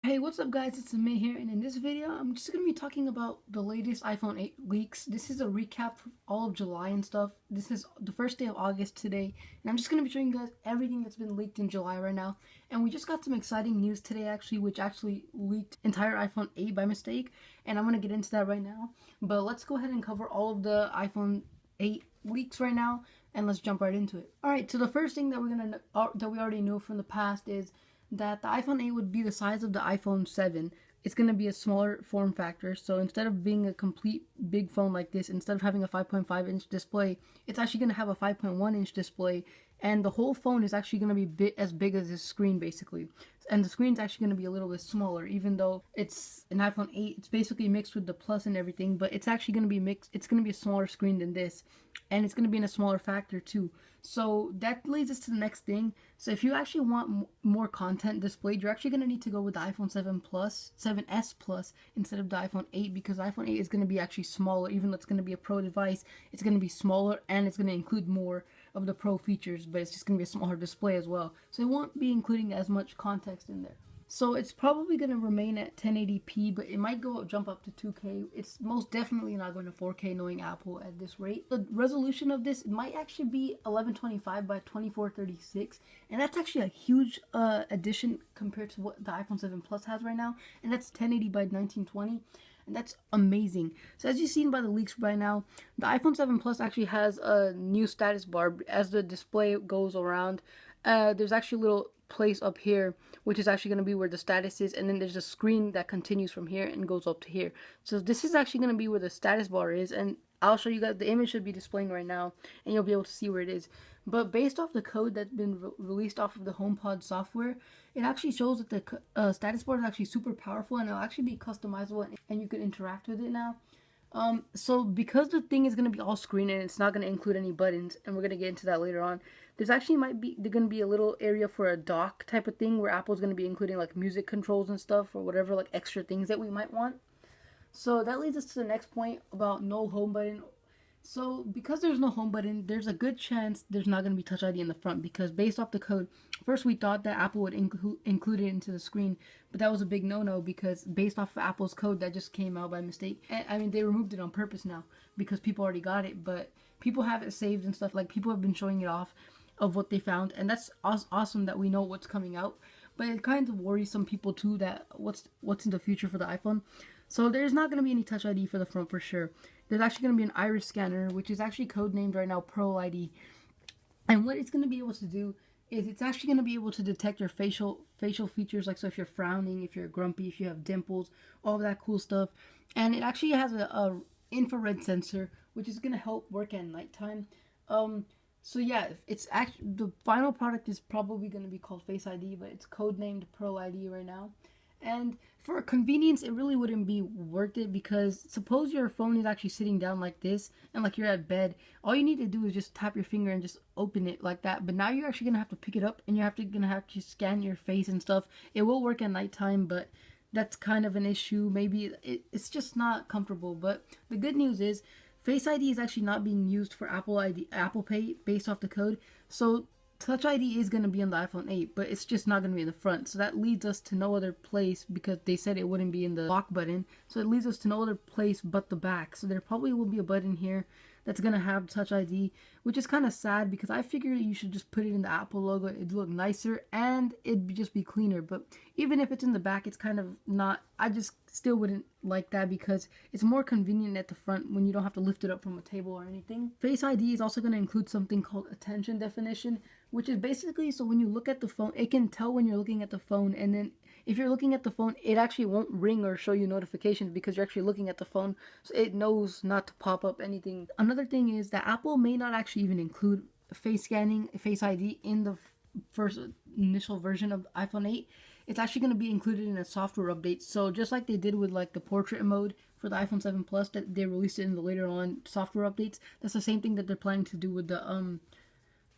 Hey, what's up guys, it's May here, and in this video, I'm just going to be talking about the latest iPhone 8 leaks. This is a recap for all of July and stuff. This is the first day of August today, and I'm just going to be showing you guys everything that's been leaked in July right now. And we just got some exciting news today actually, which actually leaked entire iPhone 8 by mistake, and I'm going to get into that right now. But let's go ahead and cover all of the iPhone 8 leaks right now, and let's jump right into it. Alright, so the first thing that that we already know from the past is that the iPhone 8 would be the size of the iPhone 7. It's going to be a smaller form factor. So instead of being a complete big phone like this, instead of having a 5.5-inch display, it's actually going to have a 5.1-inch display. And the whole phone is actually going to be as big as this screen, basically. And the screen's actually going to be a little bit smaller, even though it's an iPhone 8. It's basically mixed with the Plus and everything, but it's actually going to be mixed. It's going to be a smaller screen than this, and it's going to be in a smaller factor too. So that leads us to the next thing. So if you actually want more content displayed, you're actually going to need to go with the iPhone 7 Plus, 7S Plus instead of the iPhone 8, because the iPhone 8 is going to be actually smaller. Even though it's going to be a Pro device, it's going to be smaller, and it's going to include more of the Pro features, but it's just going to be a smaller display as well. So it won't be including as much context in there. So it's probably going to remain at 1080p, but it might jump up to 2K. It's most definitely not going to 4K, knowing Apple at this rate. The resolution of this might actually be 1125 by 2436, and that's actually a huge addition compared to what the iPhone 7 Plus has right now, and that's 1080 by 1920. And that's amazing. So as you've seen by the leaks by now, the iPhone 7 Plus actually has a new status bar. As the display goes around, there's actually a little place up here, which is actually going to be where the status is, and then there's a screen that continues from here and goes up to here. So this is actually going to be where the status bar is, and I'll show you guys. The image should be displaying right now, and you'll be able to see where it is. But based off the code that's been released off of the HomePod software, it actually shows that the status bar is actually super powerful, and it'll actually be customizable, and you can interact with it now. So because the thing is going to be all screen and it's not going to include any buttons, and we're going to get into that later on, there's actually going to be a little area for a dock type of thing where Apple's going to be including like music controls and stuff, or whatever like extra things that we might want. So that leads us to the next point about no home button. So because there's no home button, there's a good chance there's not going to be Touch ID in the front, because based off the code, first we thought that Apple would include it into the screen, but that was a big no-no, because based off of Apple's code that just came out by mistake, and, I mean, they removed it on purpose now because people already got it, but people have it saved and stuff. Like, people have been showing it off of what they found, and that's awesome that we know what's coming out. But it kind of worries some people too, that what's in the future for the iPhone. So there's not going to be any Touch ID for the front for sure. There's actually going to be an iris scanner, which is actually codenamed right now Pro ID. And what it's going to be able to do is it's actually going to be able to detect your facial features, like, so if you're frowning, if you're grumpy, if you have dimples, all of that cool stuff. And it actually has a infrared sensor, which is going to help work at nighttime. So yeah, it's actually, the final product is probably going to be called Face ID, but it's codenamed Pro ID right now. And for convenience, it really wouldn't be worth it, because suppose your phone is actually sitting down like this, and like you're at bed, all you need to do is just tap your finger and just open it like that. But now you're actually gonna have to pick it up, and you're gonna have to scan your face and stuff. It will work at nighttime, but that's kind of an issue. Maybe it's just not comfortable. But the good news is Face ID is actually not being used for Apple Pay based off the code. So Touch ID is going to be on the iPhone 8, but it's just not going to be in the front. So that leads us to no other place, because they said it wouldn't be in the lock button. So it leads us to no other place but the back. So there probably will be a button here that's going to have Touch ID, which is kind of sad, because I figured you should just put it in the Apple logo. It'd look nicer and it'd just be cleaner. But even if it's in the back, it's kind of not. I just still wouldn't like that, because it's more convenient at the front when you don't have to lift it up from a table or anything. Face ID is also going to include something called attention definition, which is basically, so when you look at the phone, it can tell when you're looking at the phone, and then if you're looking at the phone, it actually won't ring or show you notifications, because you're actually looking at the phone, so it knows not to pop up anything. Another thing is that Apple may not actually even include face scanning, Face ID in the first initial version of iPhone 8. It's actually going to be included in a software update. So just like they did with like the portrait mode for the iPhone 7 Plus, that they released it in the later on software updates, that's the same thing that they're planning to do with the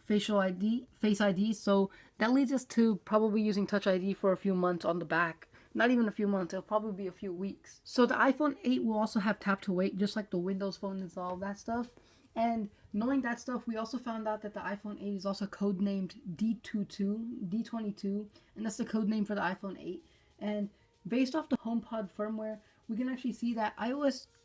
Face ID. So that leads us to probably using Touch ID for a few months on the back. Not even a few months, it'll probably be a few weeks. So the iPhone 8 will also have tap to wake, just like the Windows Phone and all that stuff. And knowing that stuff, we also found out that the iPhone 8 is also codenamed D22, and that's the code name for the iPhone 8. And Based off the HomePod firmware, we can actually see that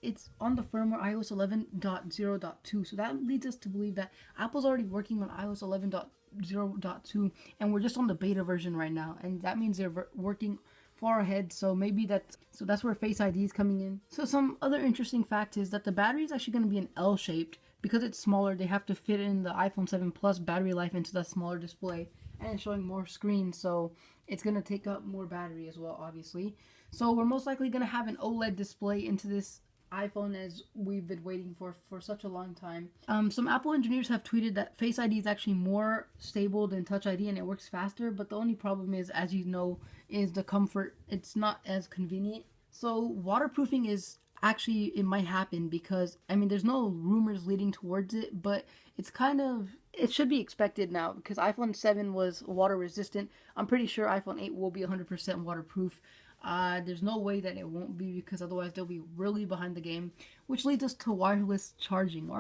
it's on the firmware iOS 11.0.2. So that leads us to believe that Apple's already working on iOS 11.0.2, and we're just on the beta version right now. And that means they're working far ahead. So maybe that's where Face ID is coming in. So some other interesting fact is that the battery is actually going to be an L-shaped. Because it's smaller, they have to fit in the iPhone 7 Plus battery life into that smaller display, and it's showing more screen, so it's going to take up more battery as well, obviously. So we're most likely going to have an OLED display into this iPhone, as we've been waiting for such a long time. Some Apple engineers have tweeted that Face ID is actually more stable than Touch ID and it works faster, but the only problem is, as you know, is the comfort. It's not as convenient. So waterproofing is actually, it might happen, because I mean there's no rumors leading towards it, but it should be expected now, because iPhone 7 was water resistant. I'm pretty sure iPhone 8 will be 100% waterproof. There's no way that it won't be, because otherwise they'll be really behind the game, which leads us to wireless charging.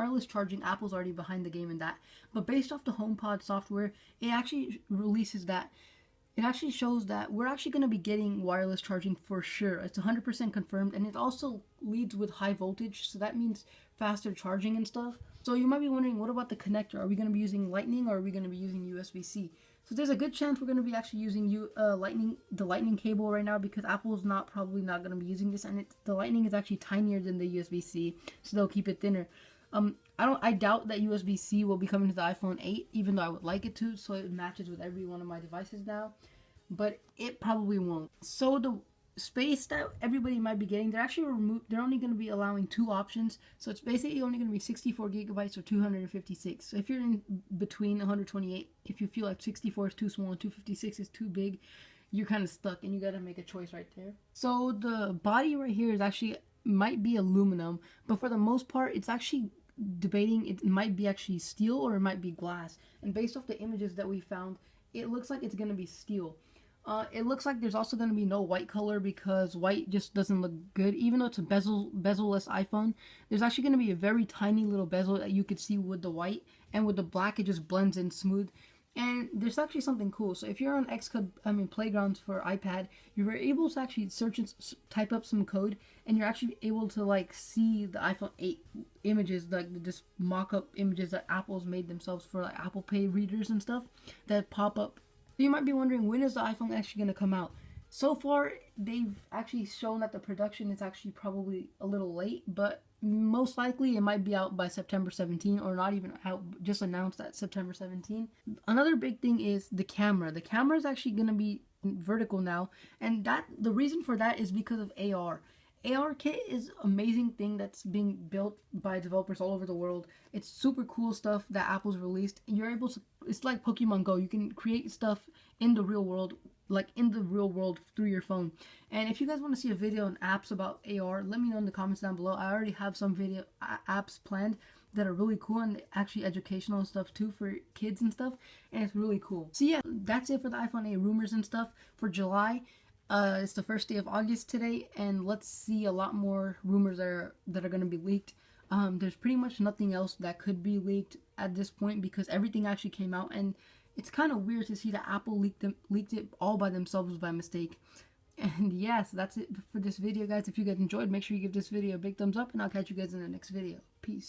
Apple's already behind the game in that, but based off the HomePod software, it actually releases that. It actually shows that we're actually going to be getting wireless charging for sure. It's 100% confirmed, and it also leads with high voltage, so that means faster charging and stuff. So you might be wondering, what about the connector? Are we going to be using Lightning, or are we going to be using USB-C? So there's a good chance we're going to be actually using the Lightning cable right now, because Apple's probably not going to be using this, and the Lightning is actually tinier than the USB-C, so they'll keep it thinner. I doubt that USB-C will be coming to the iPhone 8, even though I would like it to, so it matches with every one of my devices now. But it probably won't. So the space that everybody might be getting, they're only going to be allowing 2 options. So it's basically only going to be 64 gigabytes or 256. So if you're in between 128, if you feel like 64 is too small and 256 is too big, you're kind of stuck, and you got to make a choice right there. So the body right here is actually might be aluminum, but for the most part, it's actually debating it might be actually steel or it might be glass. And based off the images that we found, it looks like it's going to be steel. It looks like there's also going to be no white color, because white just doesn't look good. Even though it's a bezel-less iPhone, there's actually going to be a very tiny little bezel that you could see with the white, and with the black it just blends in smooth. And there's actually something cool. So if you're on Xcode, Playgrounds for iPad, you're able to actually search and type up some code, and you're actually able to like see the iPhone 8 images, like just mock-up images that Apple's made themselves for like Apple Pay readers and stuff that pop up. So you might be wondering, when is the iPhone actually going to come out? So far, they've actually shown that the production is actually probably a little late, but most likely it might be out by September 17, or not even out, just announced at September 17. Another big thing is the camera. The camera is actually going to be vertical now, and the reason for that is because of AR. ARKit is an amazing thing that's being built by developers all over the world. It's super cool stuff that Apple's released. You're able to, it's like Pokemon Go. You can create stuff in the real world, through your phone. And if you guys want to see a video on apps about AR, let me know in the comments down below. I already have some video apps planned that are really cool, and actually educational stuff too for kids and stuff, and it's really cool. So yeah, that's it for the iPhone 8 rumors and stuff for July. It's the first day of August today, and let's see a lot more rumors that are going to be leaked. There's pretty much nothing else that could be leaked at this point, because everything actually came out, and it's kind of weird to see that Apple leaked it all by themselves by mistake. And yeah, so that's it for this video, guys. If you guys enjoyed, make sure you give this video a big thumbs up, and I'll catch you guys in the next video. Peace.